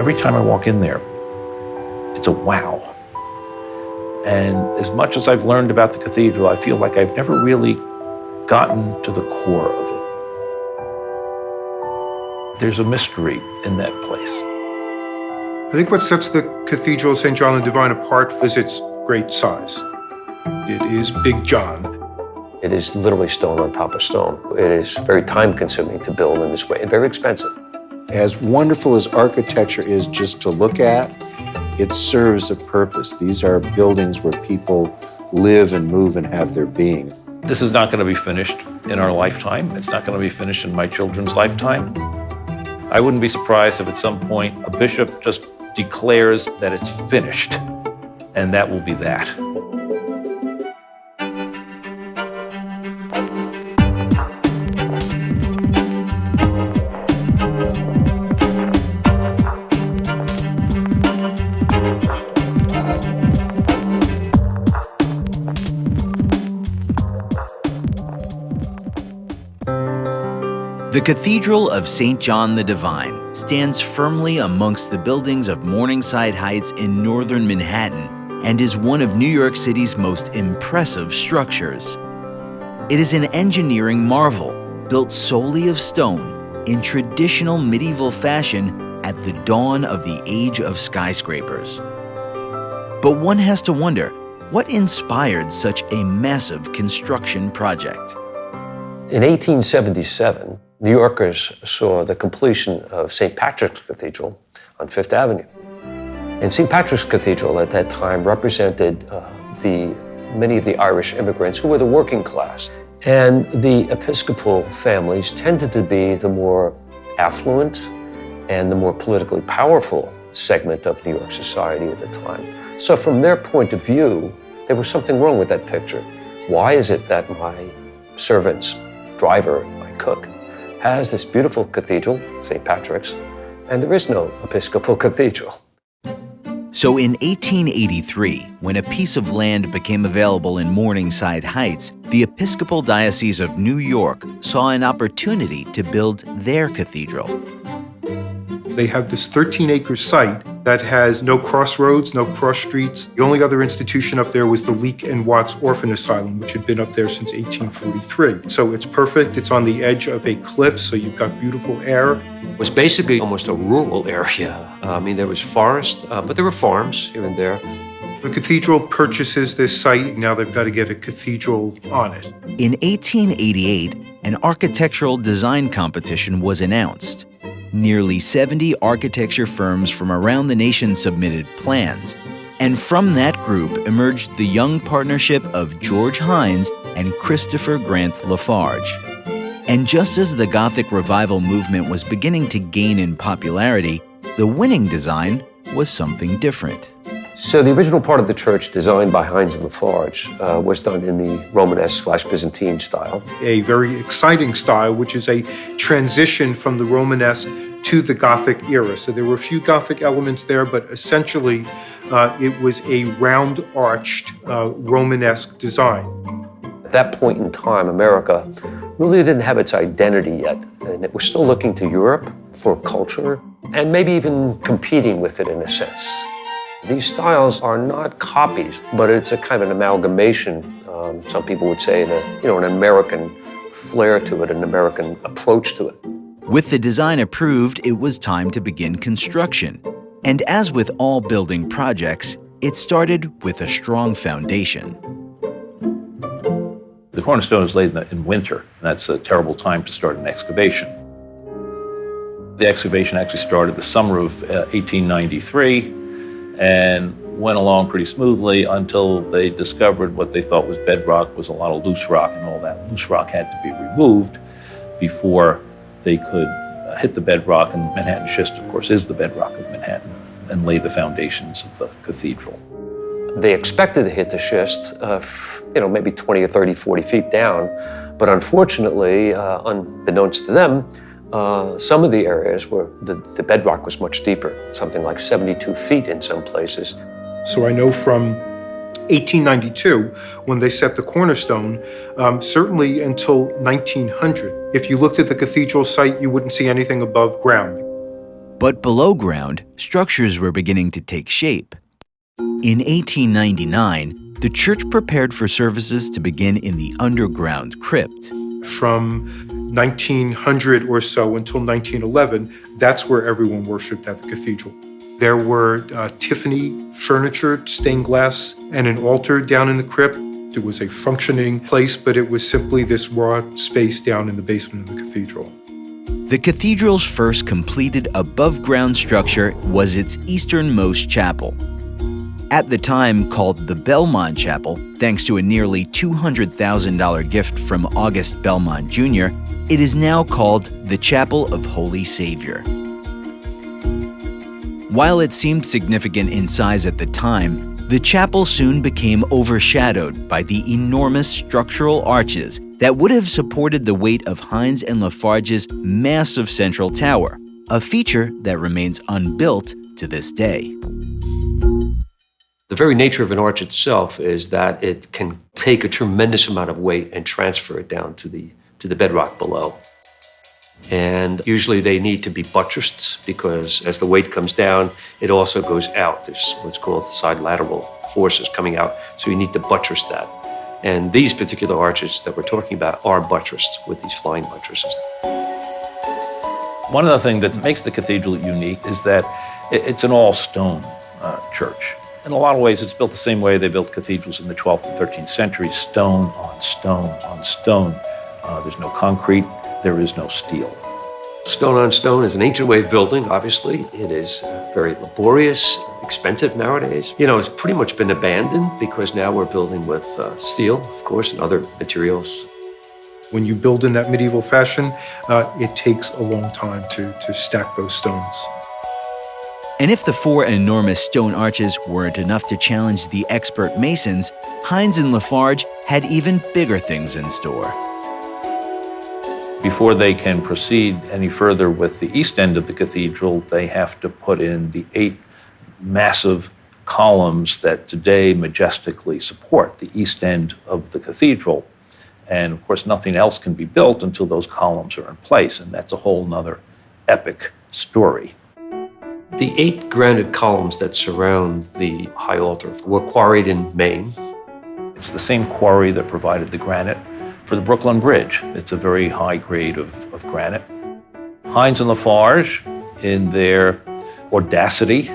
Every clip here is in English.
Every time I walk in there, it's a wow. And as much as I've learned about the cathedral, I feel like I've never really gotten to the core of it. There's a mystery in that place. I think what sets the Cathedral of St. John the Divine apart is its great size. It is Big John. It is literally stone on top of stone. It is very time-consuming to build in this way and very expensive. As wonderful as architecture is just to look at, it serves a purpose. These are buildings where people live and move and have their being. This is not going to be finished in our lifetime. It's not going to be finished in my children's lifetime. I wouldn't be surprised if at some point a bishop just declares that it's finished, and that will be that. The Cathedral of St. John the Divine stands firmly amongst the buildings of Morningside Heights in northern Manhattan and is one of New York City's most impressive structures. It is an engineering marvel built solely of stone in traditional medieval fashion at the dawn of the age of skyscrapers. But one has to wonder, what inspired such a massive construction project? In 1877, New Yorkers saw the completion of St. Patrick's Cathedral on Fifth Avenue. And St. Patrick's Cathedral at that time represented many of the Irish immigrants who were the working class. And the Episcopal families tended to be the more affluent and the more politically powerful segment of New York society at the time. So from their point of view, there was something wrong with that picture. Why is it that my servants, driver, my cook, has this beautiful cathedral, St. Patrick's, and there is no Episcopal cathedral? So in 1883, when a piece of land became available in Morningside Heights, the Episcopal Diocese of New York saw an opportunity to build their cathedral. They have this 13-acre site that has no crossroads, no cross streets. The only other institution up there was the Leake and Watts Orphan Asylum, which had been up there since 1843. So it's perfect. It's on the edge of a cliff, so you've got beautiful air. It was basically almost a rural area. I mean, there was forest, but there were farms here and there. The cathedral purchases this site. Now they've got to get a cathedral on it. In 1888, an architectural design competition was announced. Nearly 70 architecture firms from around the nation submitted plans, and from that group emerged the young partnership of George Hines and Christopher Grant Lafarge. And just as the Gothic Revival movement was beginning to gain in popularity, the winning design was something different. So the original part of the church, designed by Hines and Lafarge, was done in the Romanesque/Byzantine style. A very exciting style, which is a transition from the Romanesque to the Gothic era. So there were a few Gothic elements there, but essentially it was a round-arched Romanesque design. At that point in time, America really didn't have its identity yet, and it was still looking to Europe for culture and maybe even competing with it in a sense. These styles are not copies, but it's a kind of an amalgamation. Some people would say an American flair to it, an American approach to it. With the design approved, it was time to begin construction. And as with all building projects, it started with a strong foundation. The cornerstone is laid in winter, and that's a terrible time to start an excavation. The excavation actually started the summer of 1893 and went along pretty smoothly until they discovered what they thought was bedrock was a lot of loose rock, and all that loose rock had to be removed before they could hit the bedrock. And Manhattan schist, of course, is the bedrock of Manhattan, and lay the foundations of the cathedral. They expected to hit the schist, maybe 20 or 30, 40 feet down, but unfortunately, unbeknownst to them, some of the areas where the bedrock was much deeper, something like 72 feet in some places. So I know from 1892, when they set the cornerstone, certainly until 1900, if you looked at the cathedral site, you wouldn't see anything above ground. But below ground, structures were beginning to take shape. In 1899, the church prepared for services to begin in the underground crypt. From 1900 or so until 1911, that's where everyone worshiped at the cathedral. There were Tiffany furniture, stained glass, and an altar down in the crypt. It was a functioning place, but it was simply this raw space down in the basement of the cathedral. The cathedral's first completed above-ground structure was its easternmost chapel. At the time called the Belmont Chapel, thanks to a nearly $200,000 gift from August Belmont Jr., it is now called the Chapel of Holy Savior. While it seemed significant in size at the time, the chapel soon became overshadowed by the enormous structural arches that would have supported the weight of Hines and Lafarge's massive central tower, a feature that remains unbuilt to this day. The very nature of an arch itself is that it can take a tremendous amount of weight and transfer it down to the bedrock below. And usually they need to be buttressed because as the weight comes down, it also goes out. There's what's called side lateral forces coming out, so you need to buttress that. And these particular arches that we're talking about are buttressed with these flying buttresses. One of the things that makes the cathedral unique is that it's an all-stone church. In a lot of ways, it's built the same way they built cathedrals in the 12th and 13th centuries, stone on stone on stone. There's no concrete, there is no steel. Stone on stone is an ancient way of building, obviously. It is very laborious, expensive nowadays. You know, it's pretty much been abandoned because now we're building with steel, of course, and other materials. When you build in that medieval fashion, it takes a long time to stack those stones. And if the four enormous stone arches weren't enough to challenge the expert masons, Hines and Lafarge had even bigger things in store. Before they can proceed any further with the east end of the cathedral, they have to put in the 8 massive columns that today majestically support the east end of the cathedral. And of course, nothing else can be built until those columns are in place, and that's a whole nother epic story. The 8 granite columns that surround the high altar were quarried in Maine. It's the same quarry that provided the granite for the Brooklyn Bridge. It's a very high grade of granite. Hines and Lafarge, in their audacity,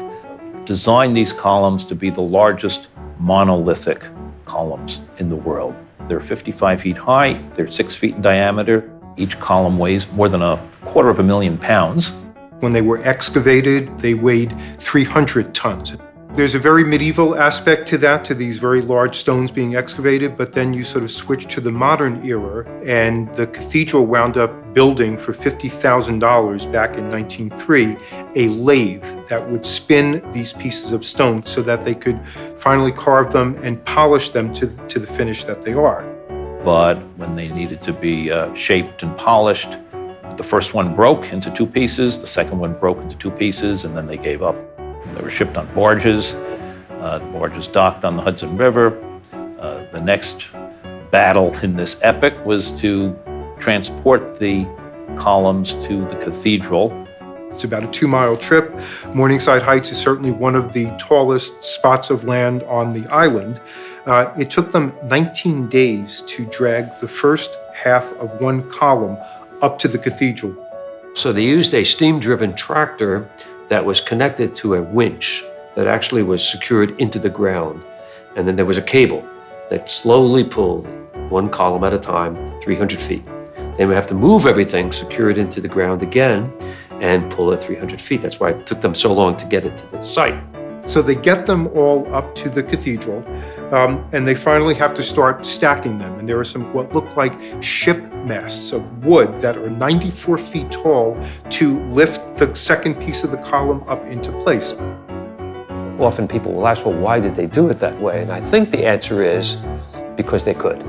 designed these columns to be the largest monolithic columns in the world. They're 55 feet high, they're 6 feet in diameter. Each column weighs more than 250,000 pounds. When they were excavated, they weighed 300 tons. There's a very medieval aspect to that, to these very large stones being excavated, but then you sort of switch to the modern era, and the cathedral wound up building for $50,000 back in 1903 a lathe that would spin these pieces of stone so that they could finally carve them and polish them to the finish that they are. But when they needed to be shaped and polished, the first one broke into 2 pieces, the second one broke into 2 pieces, and then they gave up. They were shipped on barges. The barges docked on the Hudson River. The next battle in this epic was to transport the columns to the cathedral. It's about a 2-mile trip. Morningside Heights is certainly one of the tallest spots of land on the island. It took them 19 days to drag the first half of one column up to the cathedral. So they used a steam-driven tractor that was connected to a winch that actually was secured into the ground. And then there was a cable that slowly pulled one column at a time, 300 feet. They would have to move everything, secure it into the ground again, and pull it 300 feet. That's why it took them so long to get it to the site. So they get them all up to the cathedral, and they finally have to start stacking them. And there are some what look like ship masts of wood that are 94 feet tall to lift the second piece of the column up into place. Often people will ask, well, why did they do it that way? And I think the answer is because they could.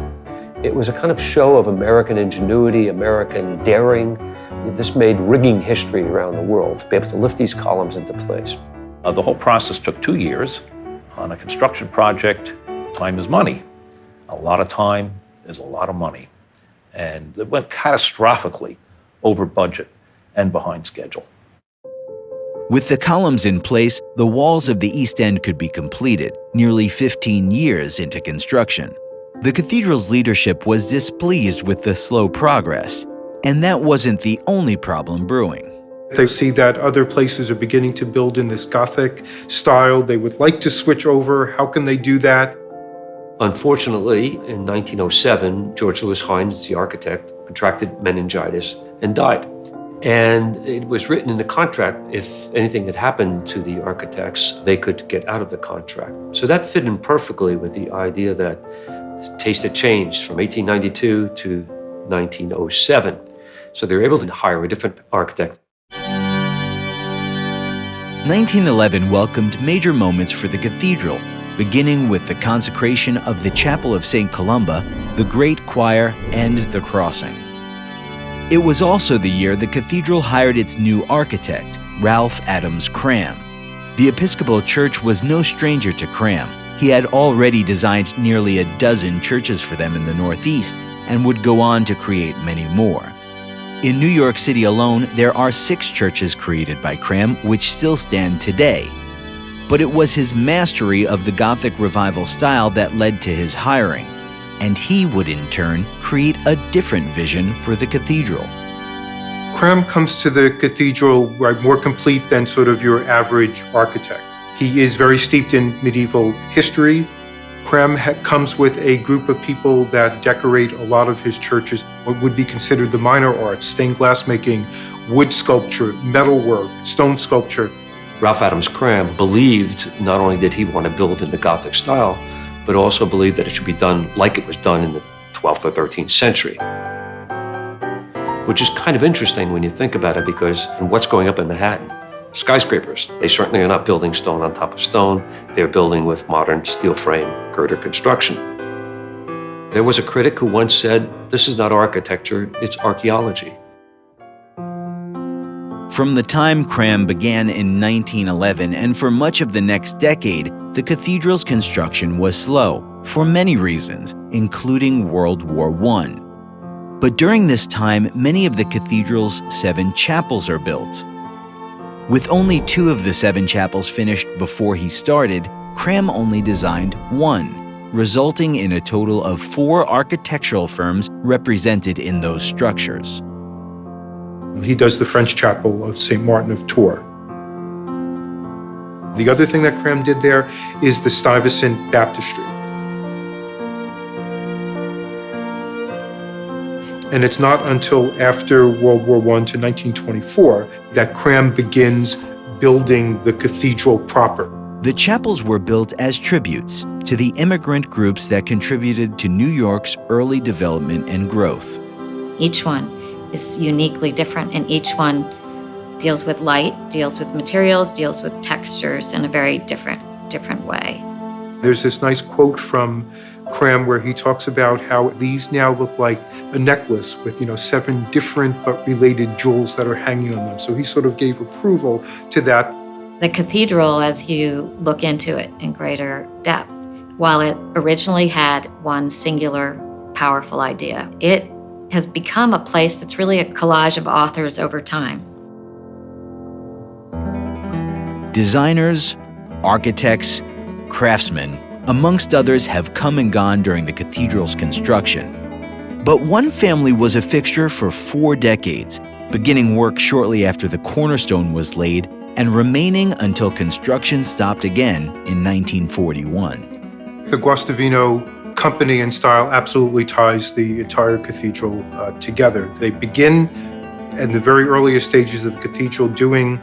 It was a kind of show of American ingenuity, American daring. This made rigging history around the world to be able to lift these columns into place. The whole process took 2 years. On a construction project, time is money. A lot of time is a lot of money. And it went catastrophically over budget and behind schedule. With the columns in place, the walls of the east end could be completed, nearly 15 years into construction. The cathedral's leadership was displeased with the slow progress, and that wasn't the only problem brewing. They see that other places are beginning to build in this Gothic style. They would like to switch over. How can they do that? Unfortunately, in 1907, George Louis Hines, the architect, contracted meningitis and died. And it was written in the contract, if anything had happened to the architects, they could get out of the contract. So that fit in perfectly with the idea that the taste had changed from 1892 to 1907. So they were able to hire a different architect. 1911 welcomed major moments for the cathedral, beginning with the consecration of the Chapel of St. Columba, the Great Choir, and the Crossing. It was also the year the cathedral hired its new architect, Ralph Adams Cram. The Episcopal Church was no stranger to Cram. He had already designed nearly a dozen churches for them in the Northeast and would go on to create many more. In New York City alone, there are 6 churches created by Cram which still stand today. But it was his mastery of the Gothic Revival style that led to his hiring, and he would in turn create a different vision for the cathedral. Cram comes to the cathedral more complete than sort of your average architect. He is very steeped in medieval history. Cram comes with a group of people that decorate a lot of his churches, what would be considered the minor arts, stained glass making, wood sculpture, metalwork, stone sculpture. Ralph Adams Cram believed not only did he want to build in the Gothic style, but also believed that it should be done like it was done in the 12th or 13th century. Which is kind of interesting when you think about it, because what's going up in Manhattan? Skyscrapers. They certainly are not building stone on top of stone. They're building with modern steel frame girder construction. There was a critic who once said, "This is not architecture, it's archaeology." From the time Cram began in 1911 and for much of the next decade, the cathedral's construction was slow for many reasons, including World War I. But during this time, many of the cathedral's 7 chapels are built. With only 2 of the 7 chapels finished before he started, Cram only designed 1, resulting in a total of 4 architectural firms represented in those structures. He does the French chapel of St. Martin of Tours. The other thing that Cram did there is the Stuyvesant Baptistry. And it's not until after World War I to 1924 that Cram begins building the cathedral proper. The chapels were built as tributes to the immigrant groups that contributed to New York's early development and growth. Each one is uniquely different, and each one deals with light, deals with materials, deals with textures in a very different way. There's this nice quote from Cram where he talks about how these now look like a necklace with, 7 different but related jewels that are hanging on them. So he sort of gave approval to that. The cathedral, as you look into it in greater depth, while it originally had one singular powerful idea, it has become a place that's really a collage of authors over time. Designers, architects, craftsmen, amongst others, have come and gone during the cathedral's construction. But one family was a fixture for 4 decades, beginning work shortly after the cornerstone was laid and remaining until construction stopped again in 1941. The Guastavino company and style absolutely ties the entire cathedral together. They begin in the very earliest stages of the cathedral doing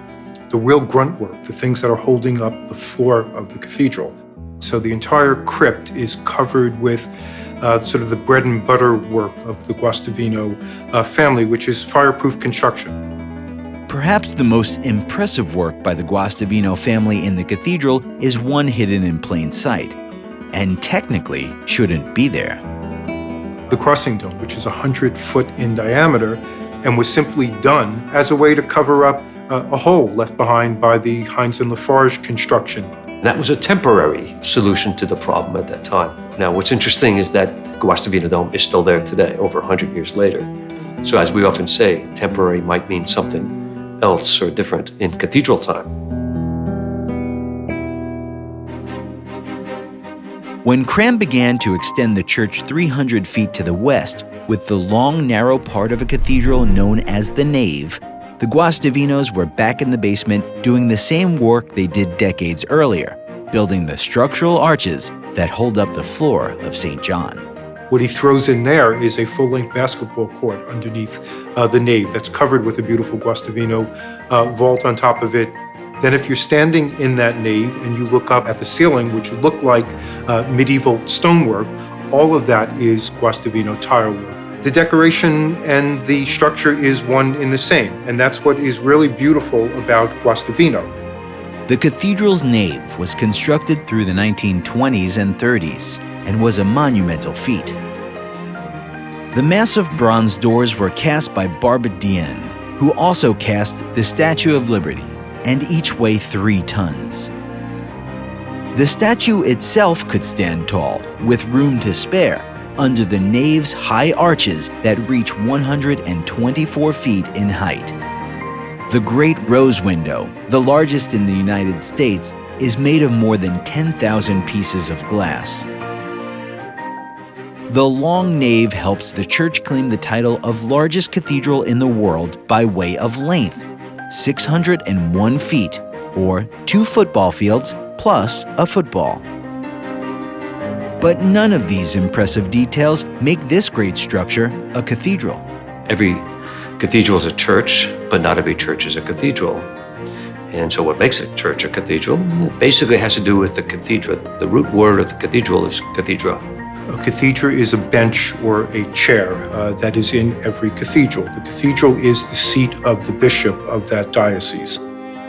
the real grunt work, the things that are holding up the floor of the cathedral. So the entire crypt is covered with sort of the bread and butter work of the Guastavino family, which is fireproof construction. Perhaps the most impressive work by the Guastavino family in the cathedral is one hidden in plain sight, and technically shouldn't be there. The crossing dome, which is 100 foot in diameter, and was simply done as a way to cover up a hole left behind by the Hines and Lafarge construction. That was a temporary solution to the problem at that time. Now, what's interesting is that Guastavino Dome is still there today, over 100 years later. So as we often say, temporary might mean something else or different in cathedral time. When Cram began to extend the church 300 feet to the west with the long, narrow part of a cathedral known as the nave, the Guastavinos were back in the basement doing the same work they did decades earlier, building the structural arches that hold up the floor of St. John. What he throws in there is a full-length basketball court underneath the nave that's covered with a beautiful Guastavino vault on top of it. Then if you're standing in that nave and you look up at the ceiling, which would look like medieval stonework, all of that is Guastavino tile work. The decoration and the structure is one in the same, and that's what is really beautiful about Guastavino. The cathedral's nave was constructed through the 1920s and 30s and was a monumental feat. The massive bronze doors were cast by Barbadian, who also cast the Statue of Liberty, and each weigh 3 tons. The statue itself could stand tall, with room to spare, under the nave's high arches that reach 124 feet in height. The Great Rose Window, the largest in the United States, is made of more than 10,000 pieces of glass. The long nave helps the church claim the title of largest cathedral in the world by way of length, 601 feet, or 2 football fields plus a football. But none of these impressive details make this great structure a cathedral. Every cathedral is a church, but not every church is a cathedral. And so what makes a church a cathedral? It basically has to do with the cathedra. The root word of the cathedral is cathedra. A cathedra is a bench or a chair that is in every cathedral. The cathedral is the seat of the bishop of that diocese.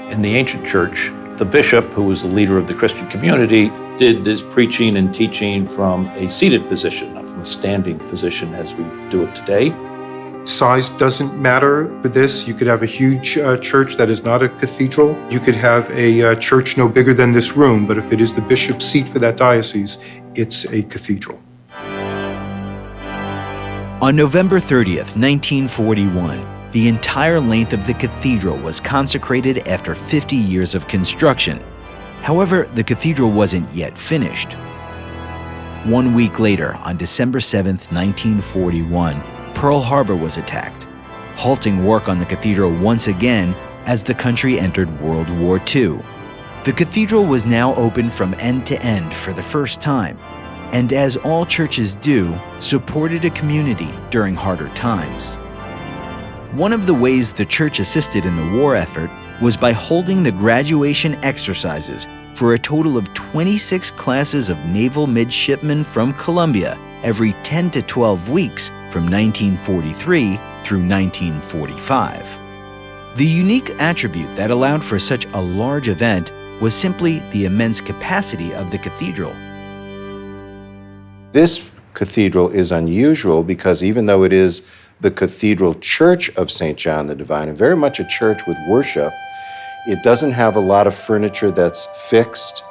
In the ancient church, the bishop, who was the leader of the Christian community, did this preaching and teaching from a seated position, not from a standing position as we do it today. Size doesn't matter for this. You could have a huge church that is not a cathedral. You could have a church no bigger than this room, but if it is the bishop's seat for that diocese, it's a cathedral. On November 30th, 1941, the entire length of the cathedral was consecrated after 50 years of construction. However, the cathedral wasn't yet finished. 1 week later, on December 7th, 1941, Pearl Harbor was attacked, halting work on the cathedral once again as the country entered World War II. The cathedral was now open from end to end for the first time, and as all churches do, supported a community during harder times. One of the ways the church assisted in the war effort was by holding the graduation exercises for a total of 26 classes of naval midshipmen from Columbia every 10 to 12 weeks from 1943 through 1945. The unique attribute that allowed for such a large event was simply the immense capacity of the cathedral. This cathedral is unusual because even though it is the Cathedral Church of St. John the Divine, and very much a church with worship, it doesn't have a lot of furniture that's fixed.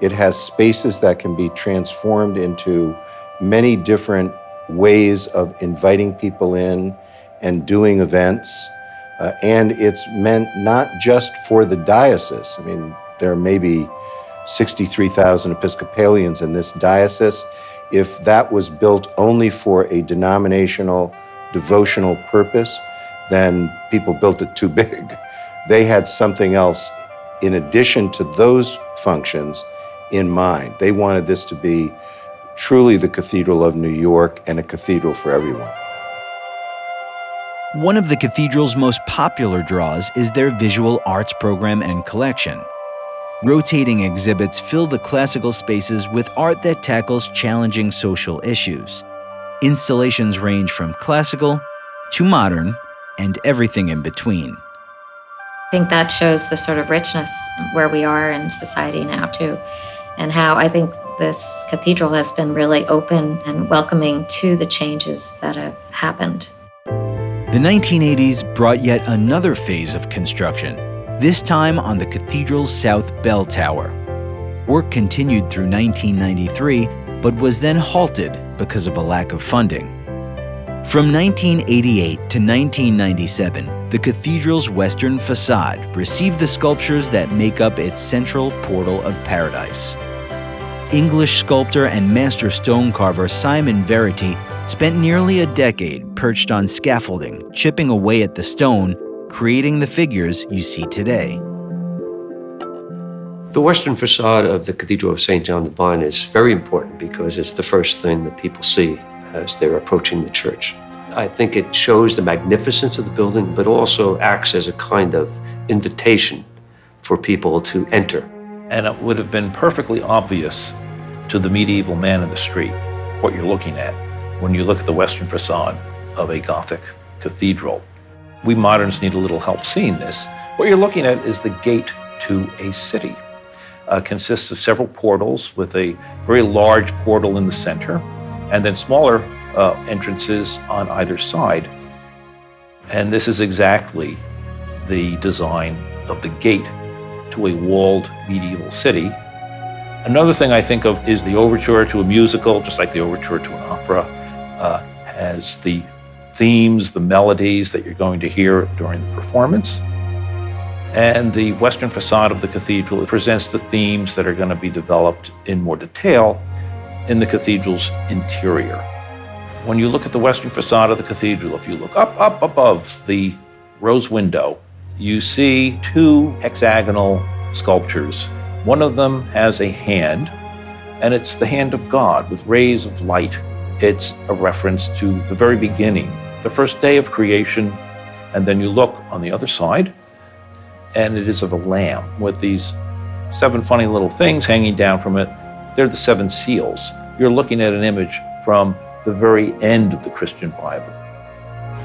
It has spaces that can be transformed into many different ways of inviting people in and doing events. And it's meant not just for the diocese. I mean, there are maybe 63,000 Episcopalians in this diocese. If that was built only for a denominational, devotional purpose, then people built it too big. They had something else in addition to those functions in mind. They wanted this to be truly the Cathedral of New York and a cathedral for everyone. One of the cathedral's most popular draws is their visual arts program and collection. Rotating exhibits fill the classical spaces with art that tackles challenging social issues. Installations range from classical to modern and everything in between. I think that shows the sort of richness where we are in society now, too, and how I think this cathedral has been really open and welcoming to the changes that have happened. The 1980s brought yet another phase of construction, this time on the cathedral's south bell tower. Work continued through 1993, but was then halted because of a lack of funding. From 1988 to 1997, the cathedral's western facade received the sculptures that make up its central portal of paradise. English sculptor and master stone carver Simon Verity spent nearly a decade perched on scaffolding, chipping away at the stone, creating the figures you see today. The western facade of the Cathedral of St. John the Divine is very important because it's the first thing that people see as they're approaching the church. I think it shows the magnificence of the building, but also acts as a kind of invitation for people to enter. And it would have been perfectly obvious to the medieval man in the street what you're looking at when you look at the western facade of a Gothic cathedral. We moderns need a little help seeing this. What you're looking at is the gate to a city. Consists of several portals with a very large portal in the center, and then smaller entrances on either side. And this is exactly the design of the gate to a walled medieval city. Another thing I think of is the overture to a musical, just like the overture to an opera, has the themes, the melodies that you're going to hear during the performance. And the western facade of the cathedral presents the themes that are going to be developed in more detail in the cathedral's interior. When you look at the western facade of the cathedral, if you look up above the rose window, you see two hexagonal sculptures. One of them has a hand, and it's the hand of God with rays of light. It's a reference to the very beginning, the first day of creation. And then you look on the other side, and it is of a lamb with these 7 funny little things hanging down from it. They're the 7 seals. You're looking at an image from the very end of the Christian Bible.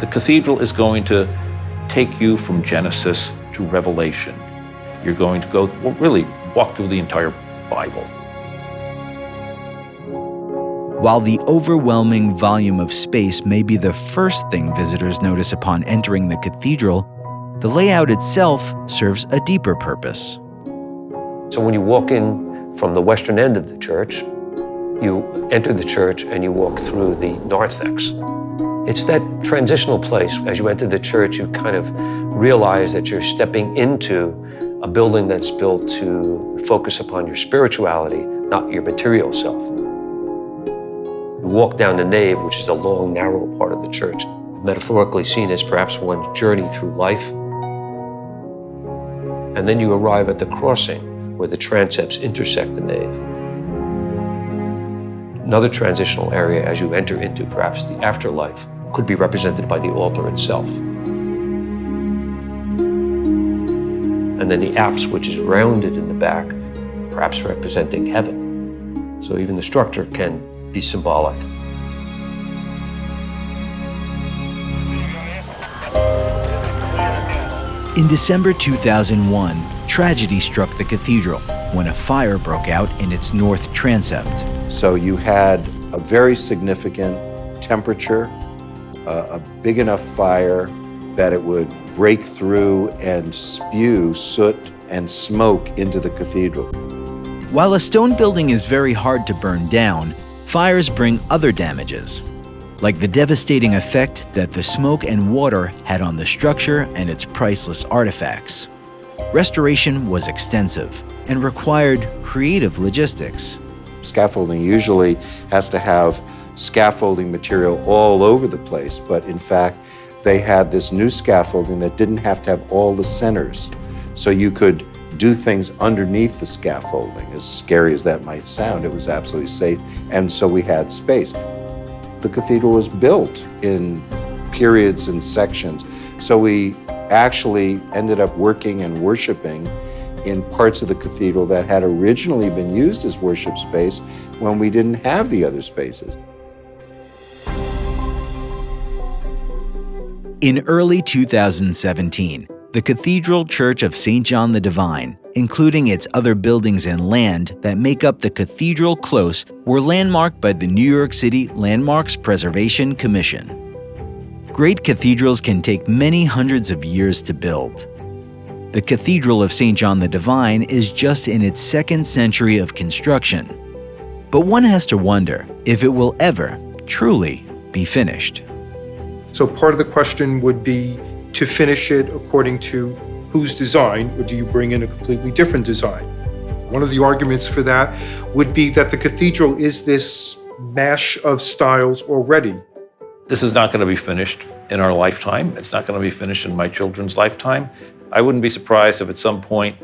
The cathedral is going to take you from Genesis to Revelation. You're going to go, really walk through the entire Bible. While the overwhelming volume of space may be the first thing visitors notice upon entering the cathedral, the layout itself serves a deeper purpose. So when you walk in from the western end of the church, you enter the church and you walk through the narthex. It's that transitional place. As you enter the church, you kind of realize that you're stepping into a building that's built to focus upon your spirituality, not your material self. You walk down the nave, which is a long, narrow part of the church, metaphorically seen as perhaps one's journey through life. And then you arrive at the crossing where the transepts intersect the nave. Another transitional area as you enter into perhaps the afterlife could be represented by the altar itself. And then the apse, which is rounded in the back, perhaps representing heaven. So even the structure can be symbolic. In December 2001, tragedy struck the cathedral when a fire broke out in its north transept. So you had a very significant temperature, a big enough fire that it would break through and spew soot and smoke into the cathedral. While a stone building is very hard to burn down, fires bring other damages, like the devastating effect that the smoke and water had on the structure and its priceless artifacts. Restoration was extensive and required creative logistics. Scaffolding usually has to have scaffolding material all over the place, but in fact, they had this new scaffolding that didn't have to have all the centers. So you could do things underneath the scaffolding. As scary as that might sound, it was absolutely safe, and so we had space. The cathedral was built in periods and sections, so we actually ended up working and worshiping in parts of the cathedral that had originally been used as worship space when we didn't have the other spaces. In early 2017, the Cathedral Church of St. John the Divine, including its other buildings and land that make up the Cathedral Close, were landmarked by the New York City Landmarks Preservation Commission. Great cathedrals can take many hundreds of years to build. The Cathedral of St. John the Divine is just in its second century of construction. But one has to wonder if it will ever truly be finished. So part of the question would be to finish it according to whose design, or do you bring in a completely different design? One of the arguments for that would be that the cathedral is this mash of styles already. This is not going to be finished in our lifetime. It's not going to be finished in my children's lifetime. I wouldn't be surprised if at some point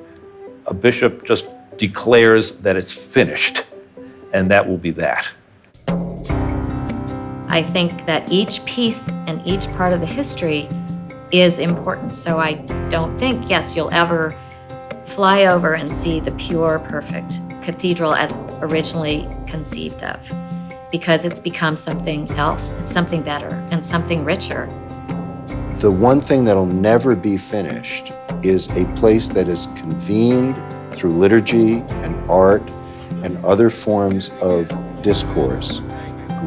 a bishop just declares that it's finished, and that will be that. I think that each piece and each part of the history is important. So I don't think, yes, you'll ever fly over and see the pure, perfect cathedral as originally conceived of, because it's become something else, it's something better and something richer. The one thing that'll never be finished is a place that is convened through liturgy and art and other forms of discourse,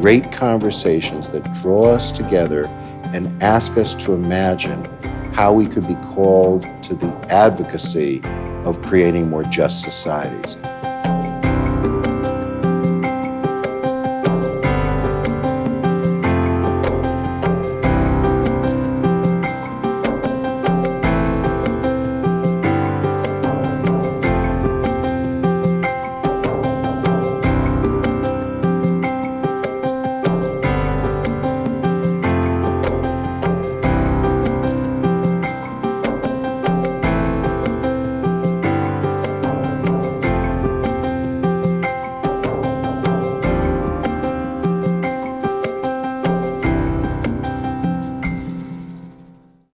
great conversations that draw us together and ask us to imagine how we could be called to the advocacy of creating more just societies.